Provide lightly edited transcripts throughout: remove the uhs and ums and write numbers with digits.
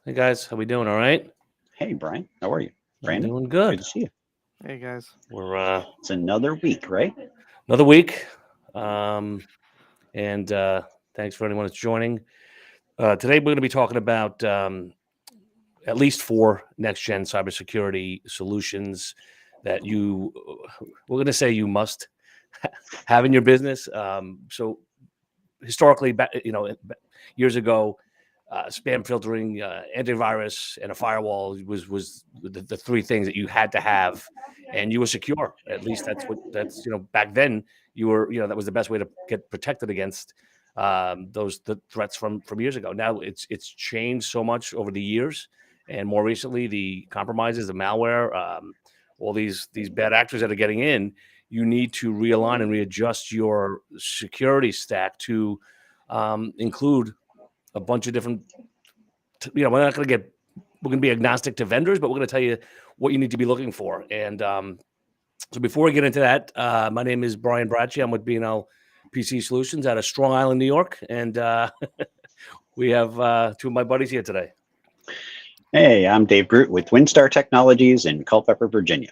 Hey guys, how we doing? All right? Hey, Brian. How are you? I'm Brandon, doing good good. to see you. Hey guys. We're It's another week, right? another week, um, and thanks for anyone that's joining. Today we're going to be talking about at least 4 next-gen cybersecurity solutions that we're going to say you must have in your business. So historically, years ago, spam filtering, antivirus, and a firewall was the 3 things that you had to have, and you were secure. At least that's back then you were that was the best way to get protected against the threats from years ago. Now it's changed so much over the years, and more recently the compromises, the malware, all these bad actors that are getting in. You need to realign and readjust your security stack to include a bunch of different. We're not going to we're going to be agnostic to vendors, but we're going to tell you what you need to be looking for. And so before we get into that, my name is Brian Bracci. I'm with B&L PC Solutions out of Strong Island, New York. And we have 2 of my buddies here today. Hey, I'm Dave Groot with WinStar Technologies in Culpeper, Virginia.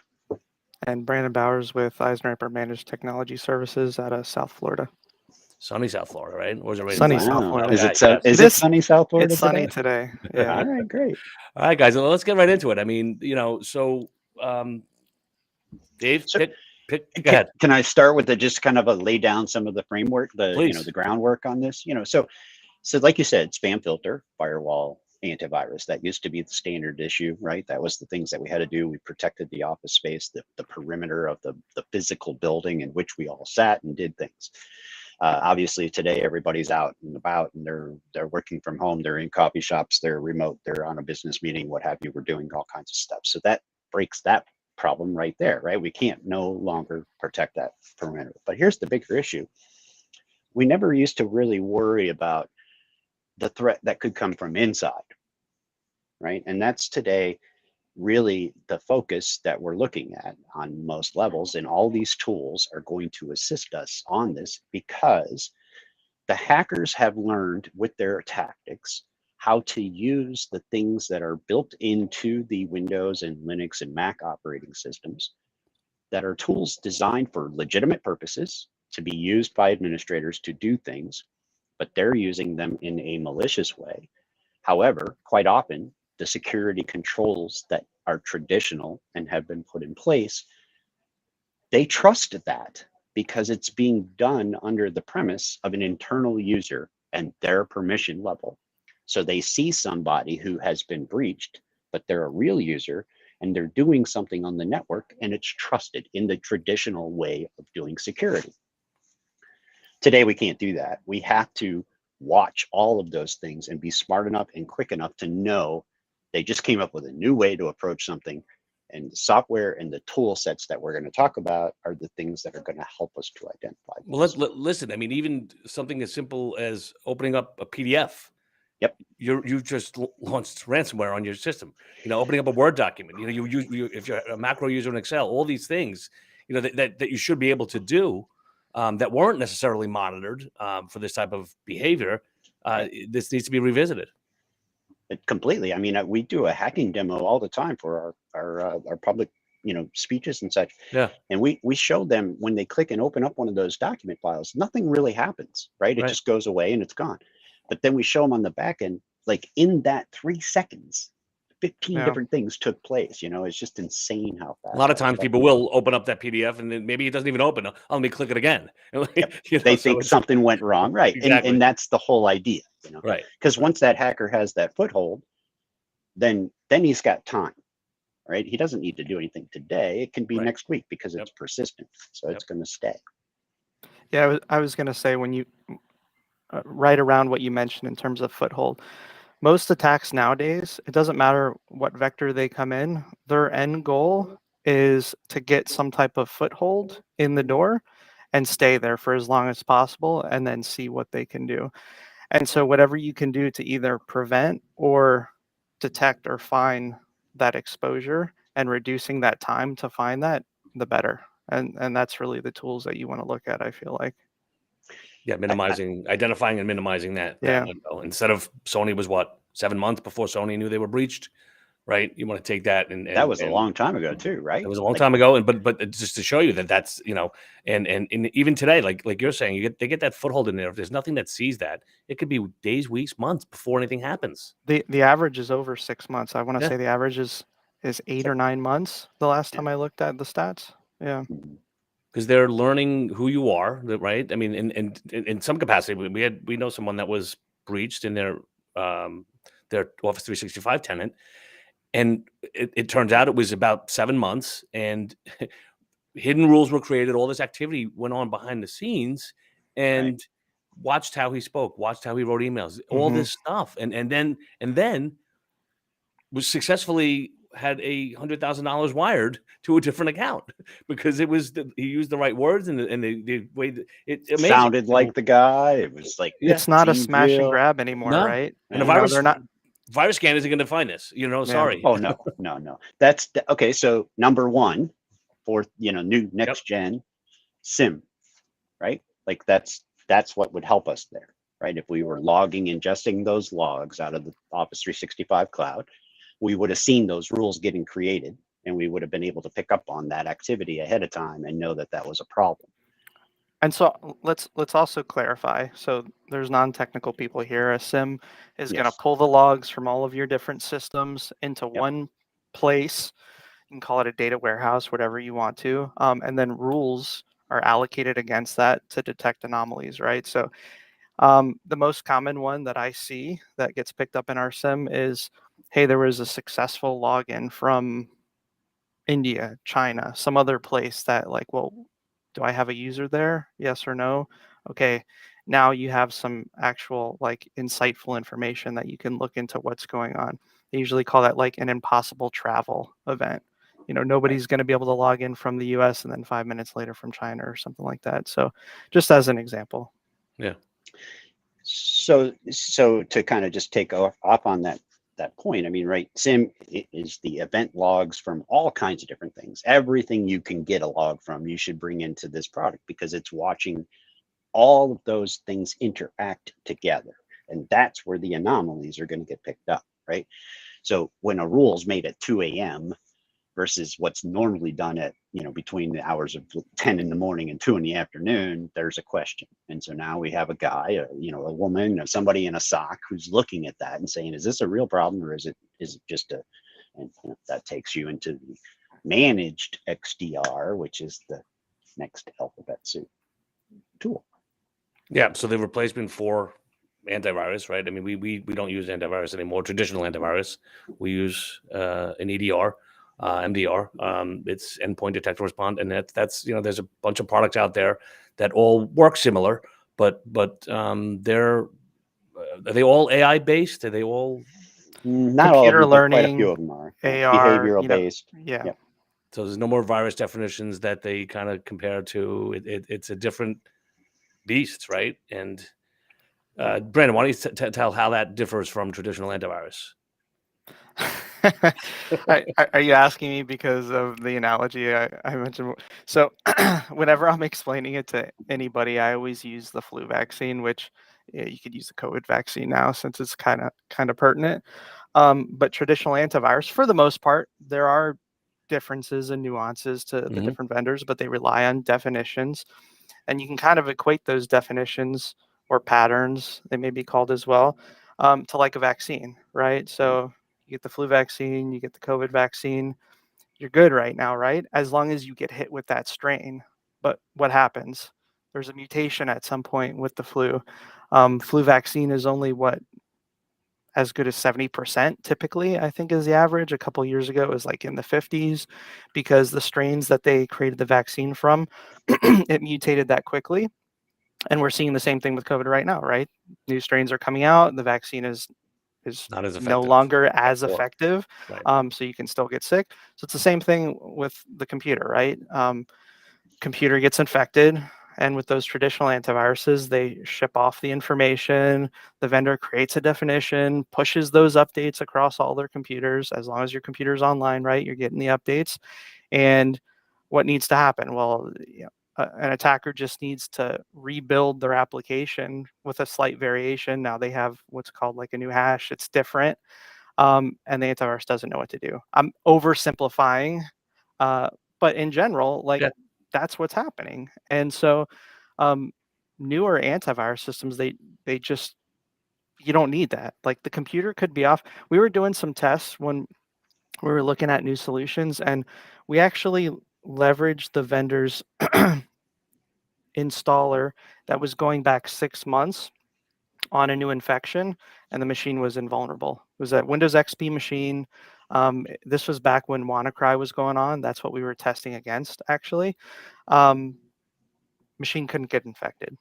And Brandon Bowers with Eisenreper Managed Technology Services out of South Florida. Sunny South Florida, right? Or is it raining? Sunny South Florida. Is it Yes. is it sunny South Florida It's sunny today? today. Yeah. All right, great. All right, guys. Well, let's get right into it. I mean, so Dave, So- go ahead. Can I start with just kind of lay down some of the framework, Please. the groundwork on this? So like you said, spam filter, firewall, antivirus. That used to be the standard issue, right? That was the things that we had to do. We protected the office space, the perimeter of the physical building in which we all sat and did things. Obviously today everybody's out and about and they're working from home, they're in coffee shops, they're remote, they're on a business meeting, what have you. We're doing all kinds of stuff. So that breaks that problem right there, right? We can't no longer protect that perimeter. But here's the bigger issue. We never used to really worry about the threat that could come from inside, right? And that's today really the focus that we're looking at on most levels, and all these tools are going to assist us on this because the hackers have learned with their tactics how to use the things that are built into the Windows and Linux and Mac operating systems that are tools designed for legitimate purposes to be used by administrators to do things, but they're using them in a malicious way. However, quite often, the security controls that are traditional and have been put in place, they trust that because it's being done under the premise of an internal user and their permission level. So they see somebody who has been breached, but they're a real user and they're doing something on the network and it's trusted in the traditional way of doing security. Today, we can't do that. We have to watch all of those things and be smart enough and quick enough to know they just came up with a new way to approach something, and the software and the tool sets that we're going to talk about are the things that are going to help us to identify. Well, listen. I mean, even something as simple as opening up a PDF. Yep. You just launched ransomware on your system. Opening up a Word document. If you're a macro user in Excel, all these things, that you should be able to do, that weren't necessarily monitored for this type of behavior. This needs to be revisited. Completely. I mean, we do a hacking demo all the time for our public, speeches and such. Yeah. And we show them when they click and open up one of those document files, nothing really happens, right? It just goes away and it's gone. But then we show them on the back end, like in that 3 seconds, 15 different things took place. It's just insane how fast. A lot of times people will open up that PDF and then maybe it doesn't even open. Let me click it again. They think something went wrong, right? Exactly. And that's the whole idea, Right? Because once that hacker has that foothold, then he's got time, right? He doesn't need to do anything today. It can be next week because it's persistent, so it's going to stay. Yeah, I was going to say when you right around what you mentioned in terms of foothold. Most attacks nowadays, it doesn't matter what vector they come in, their end goal is to get some type of foothold in the door and stay there for as long as possible and then see what they can do. And so whatever you can do to either prevent or detect or find that exposure and reducing that time to find that, the better. And that's really the tools that you want to look at, I feel like. Yeah, identifying and minimizing that Yeah. window. Instead of Sony was what, 7 months before Sony knew they were breached, right? You want to take that and that was a long time ago too, right? It was a long time ago, and but just to show you that that's and even today, like you're saying, they get that foothold in there. If there's nothing that sees that, it could be days, weeks, months before anything happens. The average is over 6 months. I want to Yeah. say the average is 8 or 9 months. The last time I looked at the stats. Yeah. Because they're learning who you are, right? I mean, in some capacity, we know someone that was breached in their Office 365 tenant, and it turns out it was about 7 months, and hidden rules were created. All this activity went on behind the scenes, and watched how he spoke, watched how he wrote emails, all this stuff, and then was successfully had $100,000 wired to a different account because he used the right words and the way that it amazing. Sounded like the guy. It was like It's not a seemed smash and real. grab anymore, No. right? And a You know, virus they're not. virus scan isn't going to find this. Sorry. Oh no. That's okay. So number one for new next gen SIM, right? Like that's what would help us there, right? If we were ingesting those logs out of the Office 365 cloud, we would have seen those rules getting created, and we would have been able to pick up on that activity ahead of time and know that that was a problem. And so let's also clarify. So there's non-technical people here. A SIM is going to pull the logs from all of your different systems into one place. You can call it a data warehouse, whatever you want to. And then rules are allocated against that to detect anomalies, right? So the most common one that I see that gets picked up in our SIM is, hey, there was a successful login from India, China, some other place that well, do I have a user there? Yes or no? Okay. Now you have some actual insightful information that you can look into what's going on. They usually call that an impossible travel event. Nobody's going to be able to log in from the US and then 5 minutes later from China or something like that. So just as an example. Yeah. So to kind of just take off on that point, I mean, right, SIM is the event logs from all kinds of different things. Everything you can get a log from, you should bring into this product because it's watching all of those things interact together. And that's where the anomalies are going to get picked up, right? So when a rule is made at 2 a.m. versus what's normally done at, between the hours of 10 in the morning and 2 in the afternoon, there's a question. And so now we have a guy, a woman, somebody in a SOC who's looking at that and saying, is this a real problem or is it just and that takes you into the managed XDR, which is the next alphabet soup tool. Yeah. So the replacement for antivirus, right? I mean, we don't use antivirus anymore, traditional antivirus. We use an EDR. MDR, it's endpoint detect and respond, and that's there's a bunch of products out there that all work similar, but are they all AI based? Are they all not all of computer them, but learning? Quite a few of them are AR, behavioral based. Yeah. So there's no more virus definitions that they kind of compare to. It's a different beast, right? And Brandon, why don't you tell how that differs from traditional antivirus? Are you asking me because of the analogy I mentioned? So whenever I'm explaining it to anybody, I always use the flu vaccine, which you could use the COVID vaccine now since it's kind of pertinent. But traditional antivirus, for the most part, there are differences and nuances to the different vendors, but they rely on definitions. And you can kind of equate those definitions or patterns, they may be called as well, to like a vaccine, right? So you get the flu vaccine, you get the COVID vaccine, you're good right now, right? As long as you get hit with that strain. But what happens? There's a mutation at some point with the flu. Flu vaccine is only as good as 70% typically, I think is the average. A couple of years ago, it was in the 50s because the strains that they created the vaccine from, it mutated that quickly. And we're seeing the same thing with COVID right now, right? New strains are coming out. The vaccine is not as effective. No longer as effective. Right. So you can still get sick. So it's the same thing with the computer, right? Computer gets infected. And with those traditional antiviruses, they ship off the information. The vendor creates a definition, pushes those updates across all their computers. As long as your computer's online, right, you're getting the updates. And what needs to happen? Well, an attacker just needs to rebuild their application with a slight variation. Now they have what's called like a new hash. It's different. And the antivirus doesn't know what to do. I'm oversimplifying, but in general, like that's what's happening. And so newer antivirus systems, they just, you don't need that. Like the computer could be off. We were doing some tests when we were looking at new solutions, and we actually leveraged the vendor's installer that was going back 6 months on a new infection, and the machine was invulnerable. It was a Windows XP machine. This was back when WannaCry was going on. That's what we were testing against, actually. Machine couldn't get infected.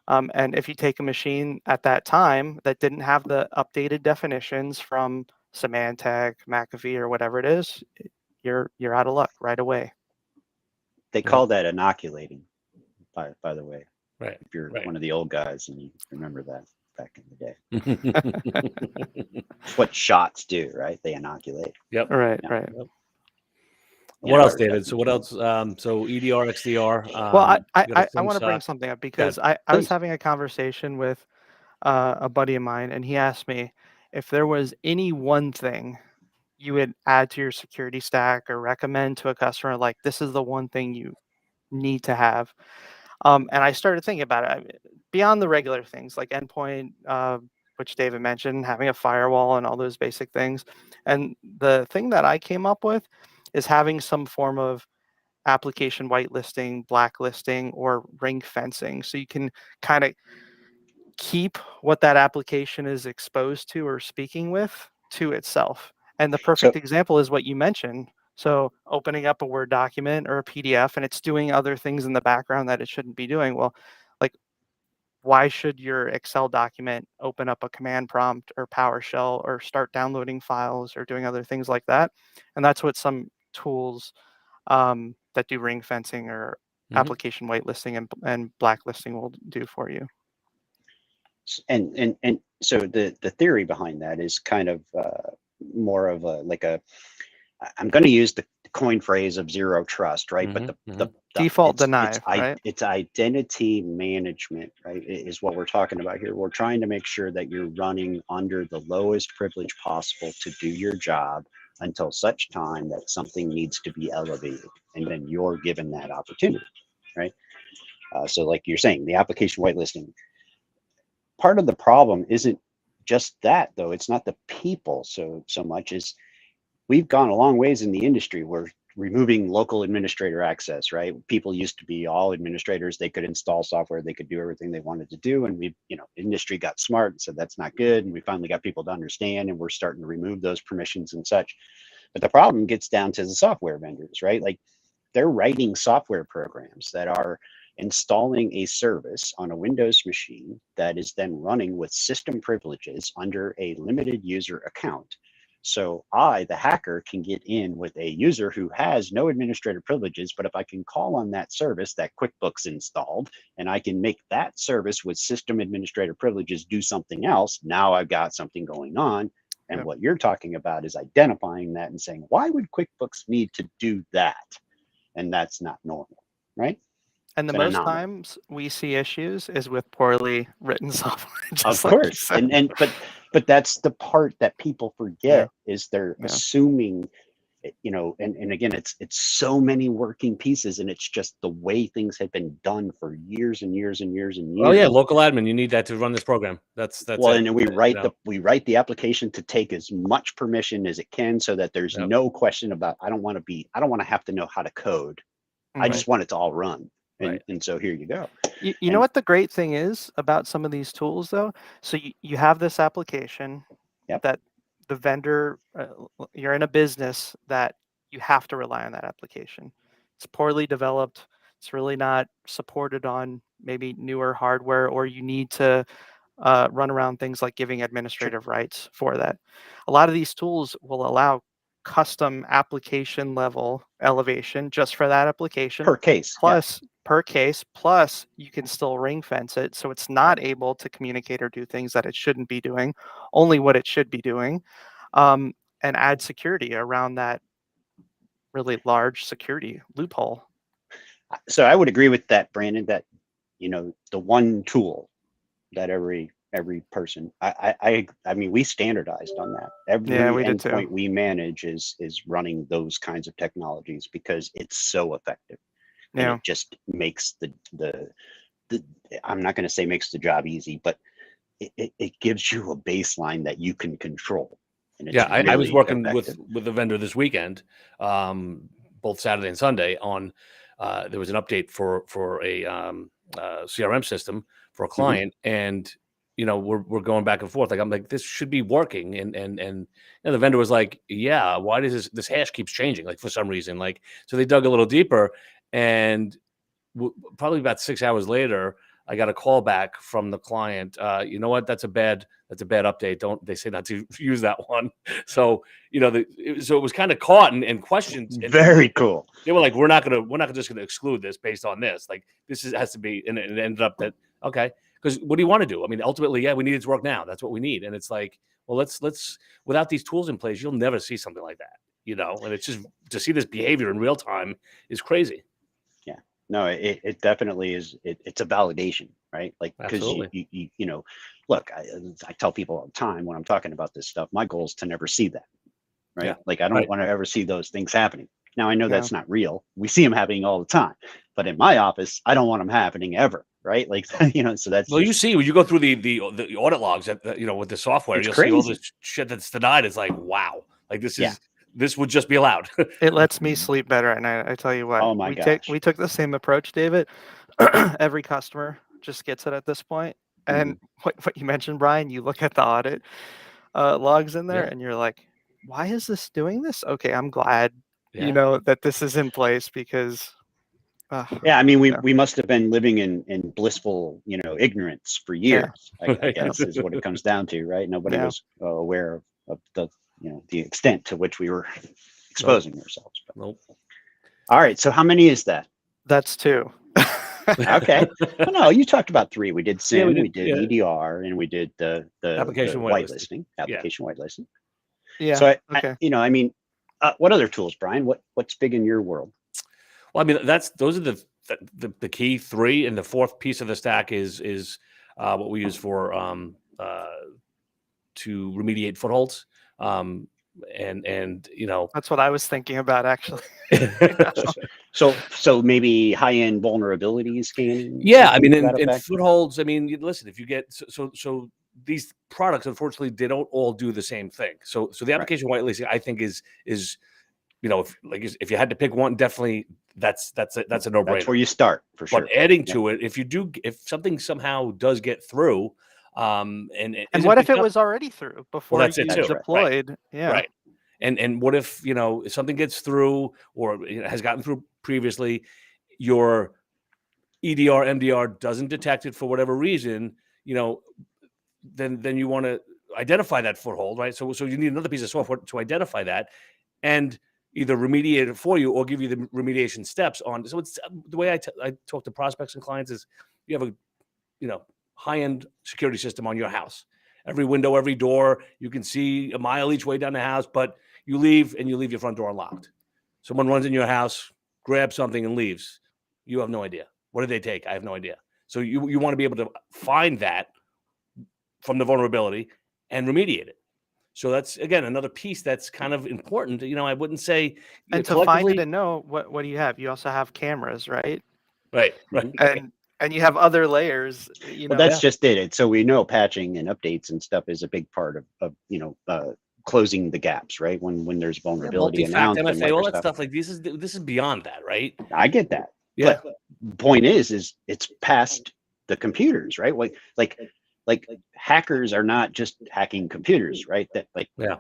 And if you take a machine at that time that didn't have the updated definitions from Symantec, McAfee, or whatever it is, you're out of luck right away. They call that inoculating, by the way. Right. If you're one of the old guys and you remember that back in the day. It's what shots do, right? They inoculate. Yep. Right. Yep. What else, David? So what else? So EDR, XDR. Well, I want to bring something up because I was having a conversation with a buddy of mine, and he asked me if there was any one thing you would add to your security stack or recommend to a customer, like this is the one thing you need to have. And I started thinking about it. I mean, beyond the regular things like endpoint, which David mentioned, having a firewall and all those basic things. And the thing that I came up with is having some form of application whitelisting, blacklisting, or ring fencing. So you can kind of keep what that application is exposed to or speaking with to itself. And the perfect example is what you mentioned. So opening up a Word document or a PDF and it's doing other things in the background that it shouldn't be doing. Well, like, why should your Excel document open up a command prompt or PowerShell or start downloading files or doing other things like that? And that's what some tools that do ring fencing or application whitelisting and blacklisting will do for you. And so the theory behind that is kind of more of a I'm going to use the coin phrase of zero trust, right? But the default deny, right? It's identity management, right? Is what we're talking about here. We're trying to make sure that you're running under the lowest privilege possible to do your job until such time that something needs to be elevated, and then you're given that opportunity, right? So like you're saying, the application whitelisting. Part of the problem isn't just that, though. It's not the people so much as we've gone a long ways in the industry. We're removing local administrator access, right? People used to be all administrators. They could install software. They could do everything they wanted to do. And industry got smart and said, that's not good. And we finally got people to understand, and we're starting to remove those permissions and such. But the problem gets down to the software vendors, right? Like they're writing software programs that are installing a service on a Windows machine that is then running with system privileges under a limited user account. So I, the hacker, can get in with a user who has no administrative privileges, but if I can call on that service that QuickBooks installed, and I can make that service with system administrative privileges do something else, now I've got something going on. And what you're talking about is identifying that and saying, why would QuickBooks need to do that? And that's not normal, right? And the most times we see issues is with poorly written software. Of course. But that's the part that people forget is they're assuming, and again, it's so many working pieces, and it's just the way things have been done for years and years and years and years. Oh yeah, local admin, you need that to run this program. That's well, and then we write the application to take as much permission as it can, so that there's no question about I don't want to have to know how to code. I just want it to all run. And so here you go. You know what the great thing is about some of these tools, though? So you have this application that the vendor, you're in a business that you have to rely on that application. It's poorly developed. It's really not supported on maybe newer hardware, or you need to run around things like giving administrative rights for that. A lot of these tools will allow custom application level elevation just for that application per case. Plus you can still ring fence it so it's not able to communicate or do things that it shouldn't be doing, only what it should be doing, and add security around that really large security loophole. So I would agree with that, Brandon, that, the one tool that every person, I mean, we standardized on that. Yeah, Every we did too. endpoint we manage is running those kinds of technologies because it's so effective. And Yeah. it just makes the I'm not going to say makes the job easy, but it gives you a baseline that you can control. And it's Yeah, I was really working effective. with a vendor this weekend, both Saturday and Sunday. On there was an update for a CRM system for a client, and we're going back and forth. Like I'm like, this should be working, and the vendor was like, yeah, why does this hash keeps changing? Like for some reason, like so they dug a little deeper, and probably about 6 hours later, I got a call back from the client. You know what? That's a bad update. Don't they say not to use that one? So so it was kind of caught and questioned. And Very cool. they were like, we're not just gonna exclude this based on this. Like has to be, and it ended up that okay. Because what do you want to do? I mean, ultimately, yeah, we need it to work now. That's what we need. And it's like, well, let's without these tools in place, you'll never see something like that. And it's just to see this behavior in real time is crazy. No, it definitely is. It's a validation, right? Like, because look, I tell people all the time when I'm talking about this stuff, my goal is to never see that, right? Yeah, like I don't want to ever see those things happening. Now I know that's not real. We see them happening all the time, but in my office, I don't want them happening ever, right? Like, so that's well, you see when you go through the audit logs with the software, you'll see all this shit that's denied. It's like, wow, like this would just be allowed. It lets me sleep better at night. I tell you what. Oh my gosh. We took the same approach, David. Every customer just gets it at this point. And what you mentioned, Brian, you look at the audit logs in there, and you're like, why is this doing this? Okay, I'm glad that this is in place because. I mean, we must have been living in blissful, ignorance for years. I guess is what it comes down to, right? Nobody was aware of the the extent to which we were exposing ourselves. But. All right. So how many is that? That's 2. Okay. Well, no, you talked about 3. We did SIM, we did EDR, and we did the application whitelisting. Application whitelisting. Yeah. So I mean, what other tools, Brian? What's big in your world? Well, I mean, those are the key 3, and the 4th piece of the stack is what we use for to remediate footholds. And that's what I was thinking about actually. So maybe high-end vulnerability scanning. Yeah, I mean, in footholds. I mean, listen, if you get so these products, unfortunately, they don't all do the same thing. So the application whitelisting, I think, is if you had to pick one, definitely that's a no-brainer. That's where you start for sure. But adding to it, if something somehow does get through, and what if it was already through before you deployed? Right. Yeah. Right. And what if if something gets through or has gotten through previously, your EDR MDR doesn't detect it for whatever reason, then you want to identify that foothold, right? So you need another piece of software to identify that and either remediate it for you or give you the remediation steps on. So it's the way I talk to prospects and clients is you have a high-end security system on your house. Every window, every door, you can see a mile each way down the house, but you leave your front door unlocked. Someone runs in your house, grabs something and leaves. You have no idea. What did they take? I have no idea. So you want to be able to find that from the vulnerability and remediate it. So that's, again, another piece that's kind of important. I wouldn't say. And to find it and know, what do you have? You also have cameras, right? Right. And you have other layers. Well, that's just it. So we know patching and updates and stuff is a big part of closing the gaps, right? When there's vulnerability announced, MFA, all that stuff. Like this is beyond that, right? I get that. Yeah. But the point is it's past the computers, right? Like hackers are not just hacking computers, right? That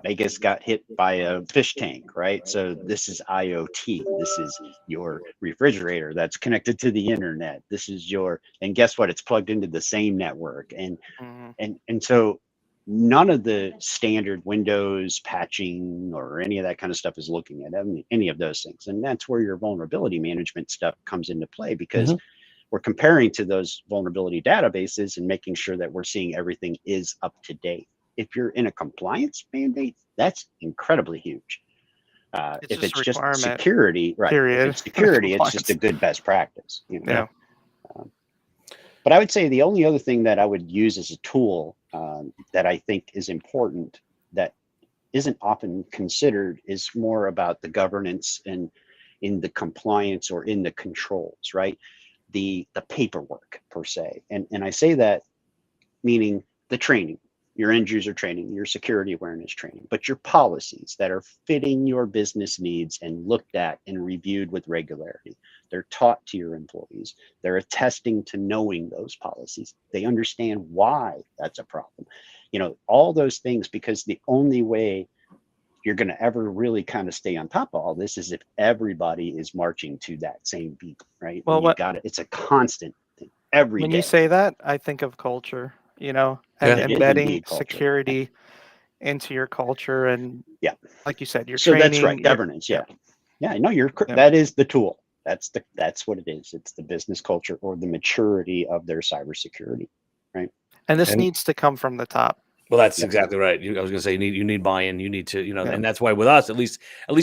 Vegas got hit by a fish tank, right? So this is IoT. This is your refrigerator that's connected to the internet. This is and guess what? It's plugged into the same network. And so none of the standard Windows patching or any of that kind of stuff is looking at any of those things. And that's where your vulnerability management stuff comes into play, because we're comparing to those vulnerability databases and making sure that we're seeing everything is up to date. If you're in a compliance mandate, that's incredibly huge. If it's a just requirement, security, right? period. If it's security, it's just a good best practice. You know? Yeah. But I would say the only other thing that I would use as a tool that I think is important that isn't often considered is more about the governance and in the compliance or in the controls, right? The paperwork per se. And I say that meaning the training, your end user training, your security awareness training, but your policies that are fitting your business needs and looked at and reviewed with regularity. They're taught to your employees. They're attesting to knowing those policies. They understand why that's a problem. You know, all those things, because the only way you're going to ever really kind of stay on top of all this is if everybody is marching to that same beat, right? Well, and you got it. It's a constant thing every when day. you say that, I think of culture, you know, and Yeah. embedding culture. security into your culture. And yeah, like you said, your so training, that's right. Governance. yeah. Yeah. No, that is the tool. That's what it is. It's the business culture or the maturity of their cybersecurity, right? And this And- needs to come from the top. Well, that's Yep. exactly right. I was going to say you need buy-in. You need to, you know, Yeah. and that's why with us, at least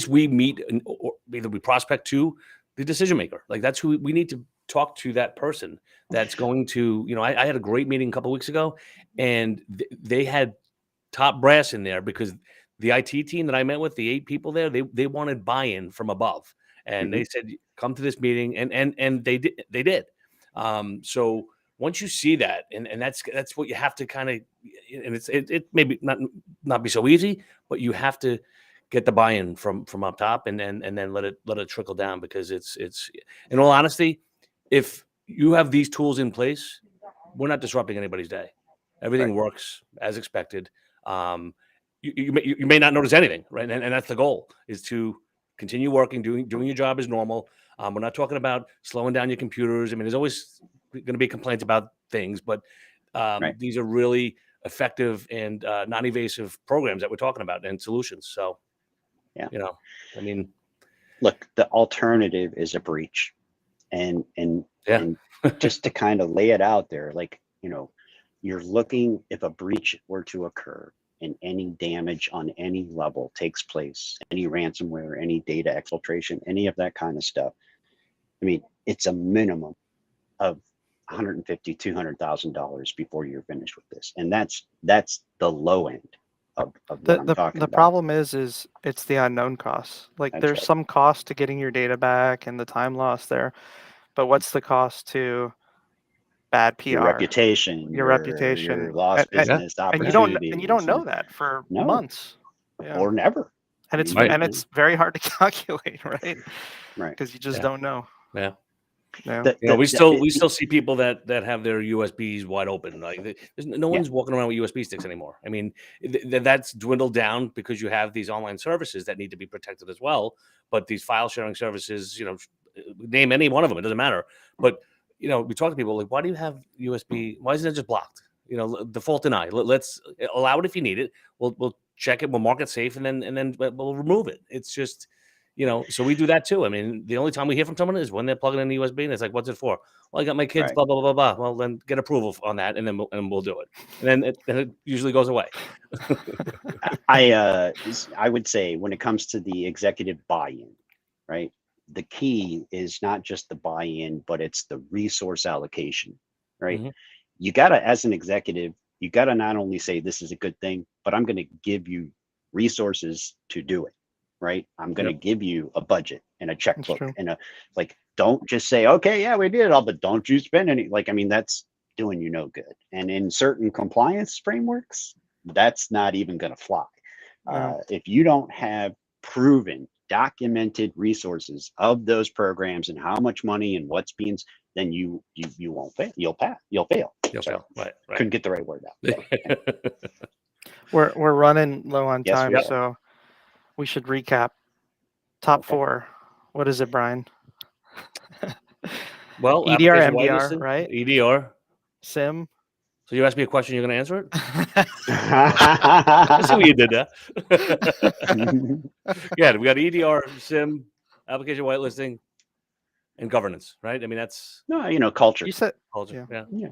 we meet, or either we prospect to the decision maker. Like that's who we need to talk to. That person that's going to, you know, I had a great meeting a couple of weeks ago, and they had top brass in there because the IT team that I met with, the 8 people there, they wanted buy-in from above, and they said, "Come to this meeting," and they did. So once you see that, and that's what you have to kind of, and it maybe not be so easy, but you have to get the buy-in from up top, and then let it trickle down, because it's in all honesty, if you have these tools in place, we're not disrupting anybody's day. Everything works as expected. You may not notice anything, right? And that's the goal, is to continue working, doing your job as normal. We're not talking about slowing down your computers. I mean, there's always going to be complaints about things, but these are really effective and non-evasive programs that we're talking about, and solutions. So, you know, I mean, look, the alternative is a breach, and just to kind of lay it out there, like, you know, you're looking, if a breach were to occur and any damage on any level takes place, any ransomware, any data exfiltration, any of that kind of stuff, I mean, it's a minimum of $150,000, $200,000 before you're finished with this, and that's the low end of what I'm talking The about. problem is it's the unknown costs. Like, there's some cost to getting your data back and the time lost there, but what's the cost to bad PR, your reputation, your lost business opportunities, and you don't know that for months, or never, and it's very hard to calculate, right? Because you just don't know. You know, we still see people that have their USBs wide open. Like, no one's walking around with USB sticks anymore. I mean, that's dwindled down because you have these online services that need to be protected as well. But these file sharing services, you know, name any one of them, it doesn't matter. But you know, we talk to people like, why do you have USB? Why isn't it just blocked? You know, default deny. Let's allow it if you need it. We'll check it. We'll mark it safe, and then we'll remove it. It's just, you know, so we do that too. I mean, the only time we hear from someone is when they're plugging in the USB, and it's like, what's it for? Well, I got my kids, blah, blah, blah, blah. Well, then get approval on that, and then we'll do it. And then it usually goes away. I would say, when it comes to the executive buy-in, right? The key is not just the buy-in, but it's the resource allocation, right? You gotta, as an executive, you gotta not only say this is a good thing, but I'm gonna give you resources to do it. Right? I'm going to give you a budget and a checkbook and don't just say, okay, yeah, we did it all, but don't you spend any, like, I mean, that's doing you no good. And in certain compliance frameworks, that's not even going to fly. If you don't have proven, documented resources of those programs and how much money and what's being, then you won't fail. You'll fail. You'll fail. Right. Couldn't get the right word out. We're running low on time, so we should recap. Top 4. What is it, Brian? Well, EDR, MDR, right? EDR. SIM. So you asked me a question, you're going to answer it? I see what you did there. Yeah, we got EDR, SIM, application whitelisting, and governance, right? I mean, that's... No, you know, culture. You said culture, yeah.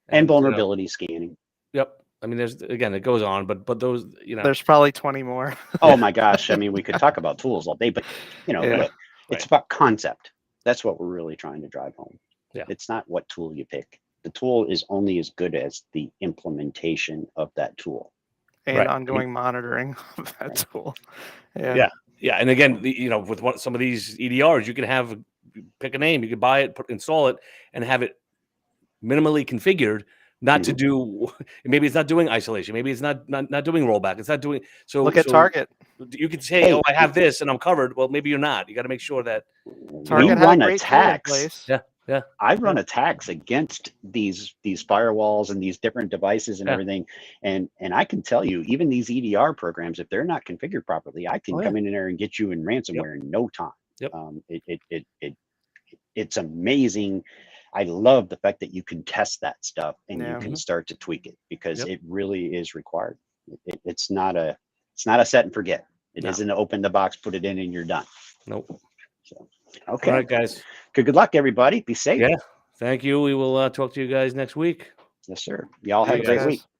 And vulnerability scanning. Yep. I mean, there's again, it goes on, but those, There's probably 20 more. Oh my gosh. I mean, we could talk about tools all day, but Yeah. look, it's about concept. That's what we're really trying to drive home. Yeah. It's not what tool you pick. The tool is only as good as the implementation of that tool. And Right. ongoing monitoring of that Right. tool. Yeah. And again, with some of these EDRs, you can pick a name, you can buy it, install it, and have it minimally configured, not to do. Maybe it's not doing isolation. Maybe it's not doing rollback. It's not doing. So Look at Target. You can say, Hey, "Oh, I have this and I'm covered." Well, maybe you're not. You got to make sure that Target had a great tool in place. Yeah. I run attacks against these firewalls and these different devices and everything. And I can tell you, even these EDR programs, if they're not configured properly, I can come in there and get you in ransomware in no time. Yep. It's amazing. I love the fact that you can test that stuff and you can start to tweak it, because it really is required. It's not a set and forget. It isn't open the box, put it in, and you're done. Nope. So, okay. All right, guys. Good luck, everybody. Be safe. Yeah. Thank you. We will talk to you guys next week. Yes, sir. Y'all have a great week.